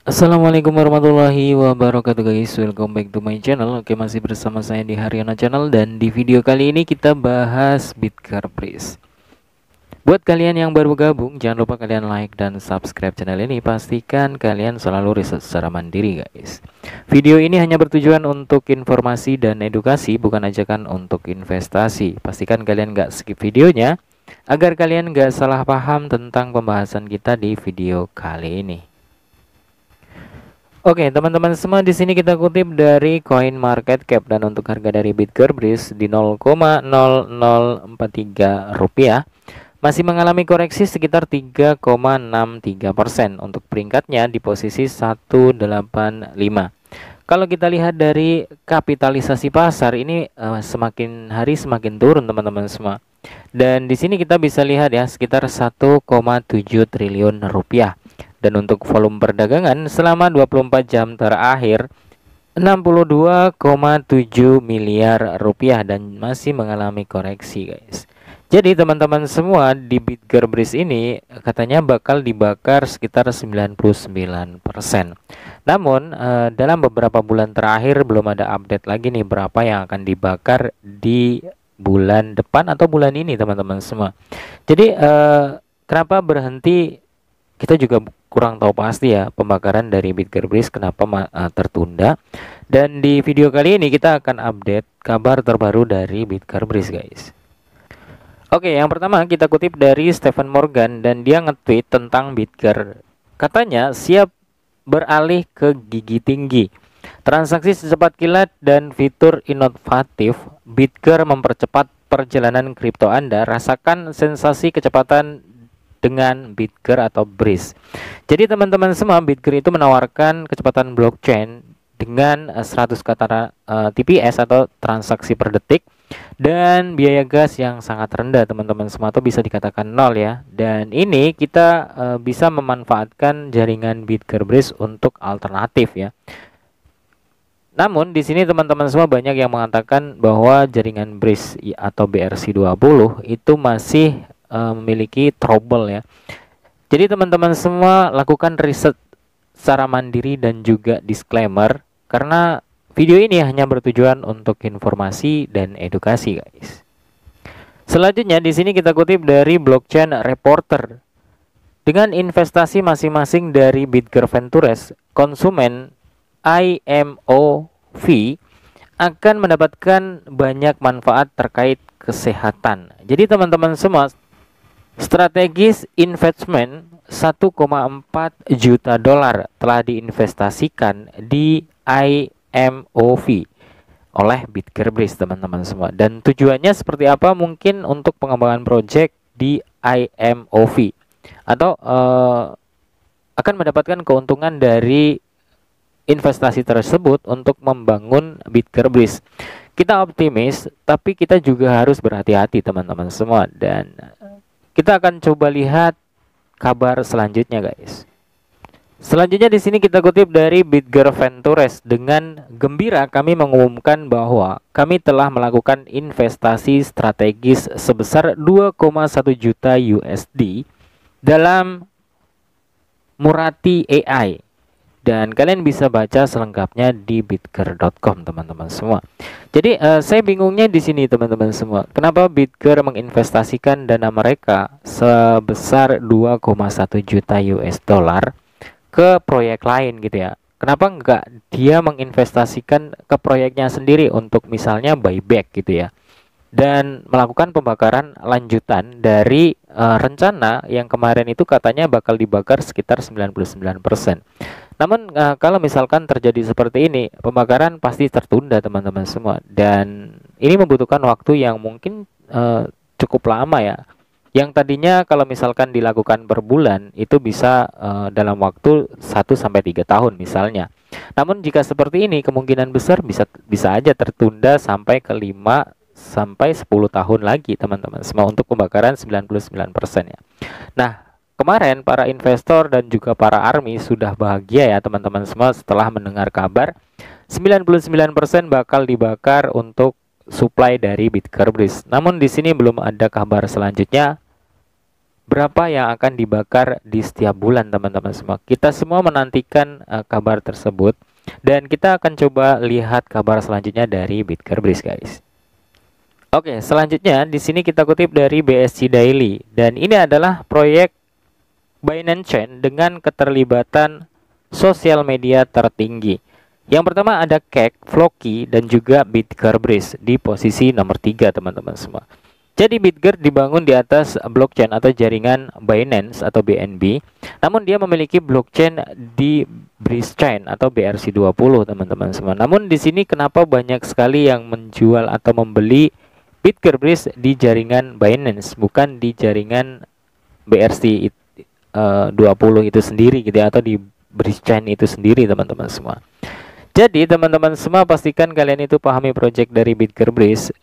Assalamualaikum warahmatullahi wabarakatuh guys, welcome back to my channel. Oke, masih bersama saya di Haryana Channel, dan di video kali ini kita bahas Bitcar Breeze. Buat kalian yang baru gabung, jangan lupa kalian like dan subscribe channel ini. Pastikan kalian selalu riset secara mandiri guys. Video ini hanya bertujuan untuk informasi dan edukasi, bukan ajakan untuk investasi. Pastikan kalian gak skip videonya agar kalian gak salah paham tentang pembahasan kita di video kali ini. Oke, teman-teman semua, di sini kita kutip dari Coin Market Cap, dan untuk harga dari Bitcar Breeze di 0,0043 rupiah masih mengalami koreksi sekitar 3,63%. Untuk peringkatnya di posisi 185. Kalau kita lihat dari kapitalisasi pasar ini semakin hari semakin turun teman-teman semua. Dan di sini kita bisa lihat ya, sekitar 1,7 triliun rupiah. Dan untuk volume perdagangan selama 24 jam terakhir 62,7 miliar rupiah dan masih mengalami koreksi guys. Jadi teman-teman semua, di Bitcar Breeze ini katanya bakal dibakar sekitar 99%. Namun dalam beberapa bulan terakhir belum ada update lagi nih berapa yang akan dibakar di bulan depan atau bulan ini teman-teman semua. Jadi kenapa berhenti, kita juga kurang tahu pasti ya pembakaran dari Bitcar Breeze kenapa tertunda. Dan di video kali ini kita akan update kabar terbaru dari Bitcar Breeze guys. Oke, yang pertama kita kutip dari Stephen Morgan, dan dia nge-tweet tentang Bitcar. Katanya siap beralih ke gigi tinggi. Transaksi secepat kilat dan fitur inovatif, Bitcar mempercepat perjalanan kripto Anda. Rasakan sensasi kecepatan dengan Bitcar atau Breeze. Jadi teman-teman semua, Bitcar itu menawarkan kecepatan blockchain dengan 100 kata TPS atau transaksi per detik, dan biaya gas yang sangat rendah teman-teman semua, atau bisa dikatakan nol ya. Dan ini kita bisa memanfaatkan jaringan Bitcar Breeze untuk alternatif ya. Namun di sini teman-teman semua banyak yang mengatakan bahwa jaringan Breeze atau BRC20 itu masih memiliki trouble ya. Jadi teman-teman semua lakukan riset secara mandiri dan juga disclaimer, karena video ini hanya bertujuan untuk informasi dan edukasi guys. Selanjutnya di sini kita kutip dari Blockchain Reporter. Dengan investasi masing-masing dari Bitcar Ventures, konsumen IMOV akan mendapatkan banyak manfaat terkait kesehatan. Jadi teman-teman semua, strategis investment 1,4 juta dolar telah diinvestasikan di IMOV oleh Bitcar Breeze teman-teman semua. Dan tujuannya seperti apa? Mungkin untuk pengembangan project di IMOV, atau akan mendapatkan keuntungan dari investasi tersebut untuk membangun Bitcar Breeze. Kita optimis, tapi kita juga harus berhati-hati teman-teman semua, dan kita akan coba lihat kabar selanjutnya guys. Selanjutnya di sini kita kutip dari Bitcar Ventures. Dengan gembira kami mengumumkan bahwa kami telah melakukan investasi strategis sebesar 2,1 juta USD dalam Murati AI. Dan kalian bisa baca selengkapnya di bitcar.com teman-teman semua. Jadi saya bingungnya di sini teman-teman semua. Kenapa Bitcar menginvestasikan dana mereka sebesar 2,1 juta US dollar ke proyek lain gitu ya? Kenapa enggak dia menginvestasikan ke proyeknya sendiri untuk misalnya buyback gitu ya? Dan melakukan pembakaran lanjutan dari rencana yang kemarin itu katanya bakal dibakar sekitar 99%. Namun kalau misalkan terjadi seperti ini, pembakaran pasti tertunda teman-teman semua, dan ini membutuhkan waktu yang mungkin cukup lama ya. Yang tadinya kalau misalkan dilakukan per bulan itu bisa dalam waktu 1-3 tahun misalnya. Namun jika seperti ini, kemungkinan besar bisa aja tertunda sampai ke 5-10 tahun lagi teman-teman semua untuk pembakaran 99% ya. Nah, kemarin para investor dan juga para army sudah bahagia ya teman-teman semua setelah mendengar kabar 99% bakal dibakar untuk supply dari Bitcar Breeze. Namun di sini belum ada kabar selanjutnya berapa yang akan dibakar di setiap bulan teman-teman semua. Kita semua menantikan kabar tersebut dan kita akan coba lihat kabar selanjutnya dari Bitgearbest guys. Oke, selanjutnya di sini kita kutip dari BSC Daily dan ini adalah proyek Binance Chain dengan keterlibatan sosial media tertinggi. Yang pertama ada Cake, Floki, dan juga Bitgearbest di posisi nomor 3 teman-teman semua. Jadi Bitgear dibangun di atas blockchain atau jaringan Binance atau BNB, namun dia memiliki blockchain di Bridge Chain atau BRC20 teman-teman semua. Namun di sini kenapa banyak sekali yang menjual atau membeli Bitgearbest di jaringan Binance, bukan di jaringan BRC 20 itu sendiri gitu ya, atau di Bridge Chain itu sendiri teman-teman semua. Jadi teman-teman semua pastikan kalian itu pahami project dari Bitgearbest.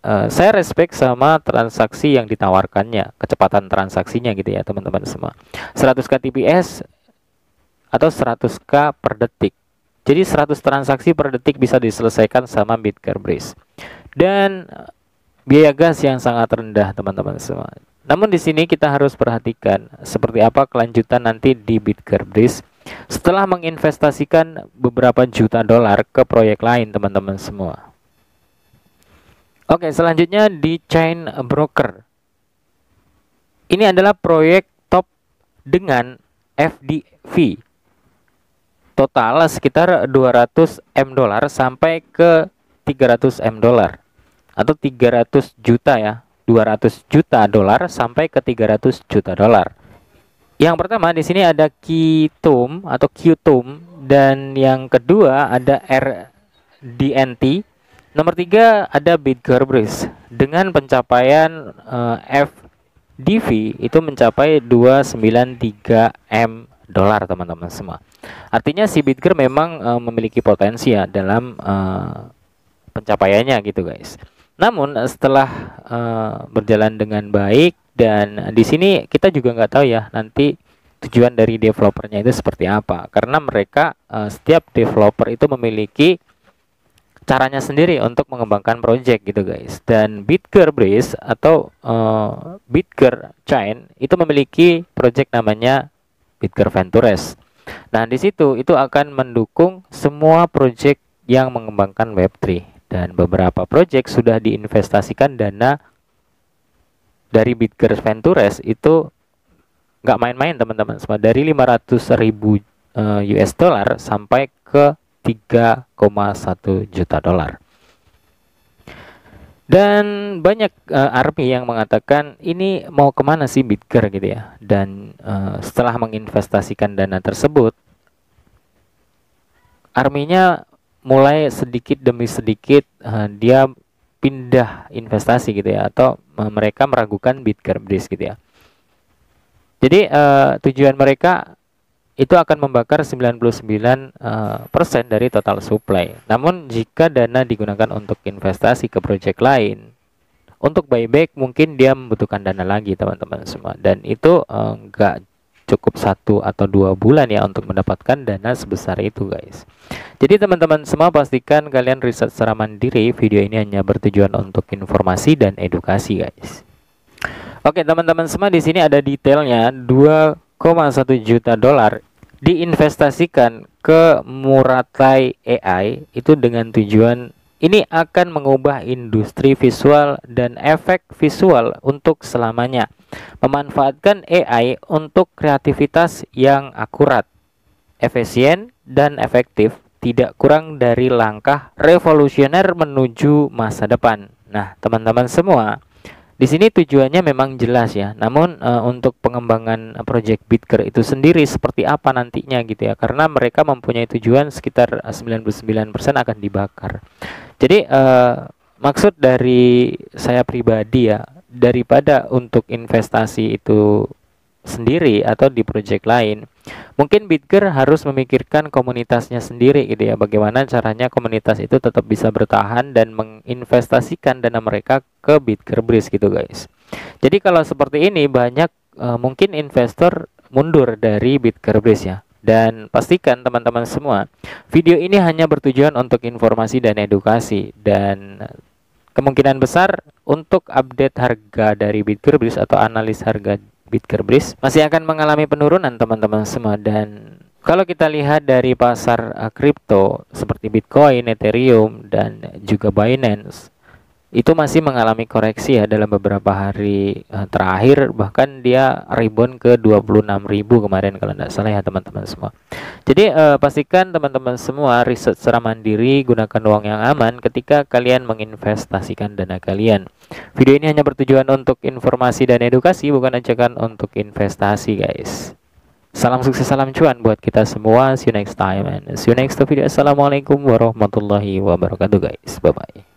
Saya respect sama transaksi yang ditawarkannya, kecepatan transaksinya gitu ya teman-teman semua. 100 Kbps atau 100K per detik. Jadi 100 transaksi per detik bisa diselesaikan sama Bitgearbest. Dan biaya gas yang sangat rendah teman-teman semua. Namun di sini kita harus perhatikan seperti apa kelanjutan nanti di Bitgearbest setelah menginvestasikan beberapa juta dolar ke proyek lain teman-teman semua. Oke, selanjutnya di Chain Broker. Ini adalah proyek top dengan FDV. Total sekitar 200 M dolar sampai ke 300 M dolar. Atau 300 juta ya. 200 juta dolar sampai ke 300 juta dolar. Yang pertama di sini ada Qtum atau Qtum dan yang kedua ada RDNT. Nomor 3 ada Bitgearbest dengan pencapaian FDV itu mencapai 293 M dolar teman-teman semua. Artinya si Bitgear memang memiliki potensi ya dalam pencapaiannya gitu guys. Namun setelah berjalan dengan baik dan di sini kita juga nggak tahu ya nanti tujuan dari developernya itu seperti apa, karena mereka setiap developer itu memiliki caranya sendiri untuk mengembangkan project gitu guys. Dan Bitgearbest atau Bitgear Chain itu memiliki project namanya Bitgear Ventures. Nah di situ itu akan mendukung semua project yang mengembangkan Web3 dan beberapa project sudah diinvestasikan dana dari Bitgear Ventures itu nggak main-main teman-teman, semua dari 500.000 US dollar sampai ke 3,1 juta dolar. Dan banyak army yang mengatakan ini mau kemana sih Bitgear gitu ya. Dan setelah menginvestasikan dana tersebut, arminya mulai sedikit demi sedikit dia pindah investasi gitu ya, atau mereka meragukan Bitgearbest gitu ya. Jadi tujuan mereka itu akan membakar 99% dari total supply. Namun jika dana digunakan untuk investasi ke project lain, untuk buyback mungkin dia membutuhkan dana lagi teman-teman semua. Dan itu enggak cukup 1 atau 2 bulan ya untuk mendapatkan dana sebesar itu guys. Jadi teman-teman semua pastikan kalian riset secara mandiri. Video ini hanya bertujuan untuk informasi dan edukasi guys. Oke teman-teman semua, di sini ada detailnya. 2,1 juta dolar diinvestasikan ke Muratai AI itu dengan tujuan ini akan mengubah industri visual dan efek visual untuk selamanya, memanfaatkan AI untuk kreativitas yang akurat, efisien, dan efektif, tidak kurang dari langkah revolusioner menuju masa depan. Nah teman-teman semua, di sini tujuannya memang jelas ya. Namun untuk pengembangan project Bitgear itu sendiri seperti apa nantinya gitu ya. Karena mereka mempunyai tujuan sekitar 99% akan dibakar. Jadi maksud dari saya pribadi ya, daripada untuk investasi itu sendiri atau di project lain, mungkin Bitgear harus memikirkan komunitasnya sendiri gitu ya, bagaimana caranya komunitas itu tetap bisa bertahan dan menginvestasikan dana mereka ke Bitgearbest gitu guys. Jadi kalau seperti ini banyak mungkin investor mundur dari Bitgearbest ya. Dan pastikan teman-teman semua, video ini hanya bertujuan untuk informasi dan edukasi, dan kemungkinan besar untuk update harga dari Bitgearbest atau analis harga Bitgerbris masih akan mengalami penurunan teman-teman semua. Dan kalau kita lihat dari pasar kripto seperti Bitcoin, Ethereum, dan juga Binance, itu masih mengalami koreksi ya dalam beberapa hari terakhir, bahkan dia rebound ke 26.000 kemarin kalau tidak salah ya teman-teman semua. Jadi pastikan teman-teman semua riset secara mandiri, gunakan uang yang aman ketika kalian menginvestasikan dana kalian. Video ini hanya bertujuan untuk informasi dan edukasi, bukan ajakan untuk investasi guys. Salam sukses, salam cuan buat kita semua. See you next time and see you next video. Assalamualaikum warahmatullahi wabarakatuh guys. Bye bye.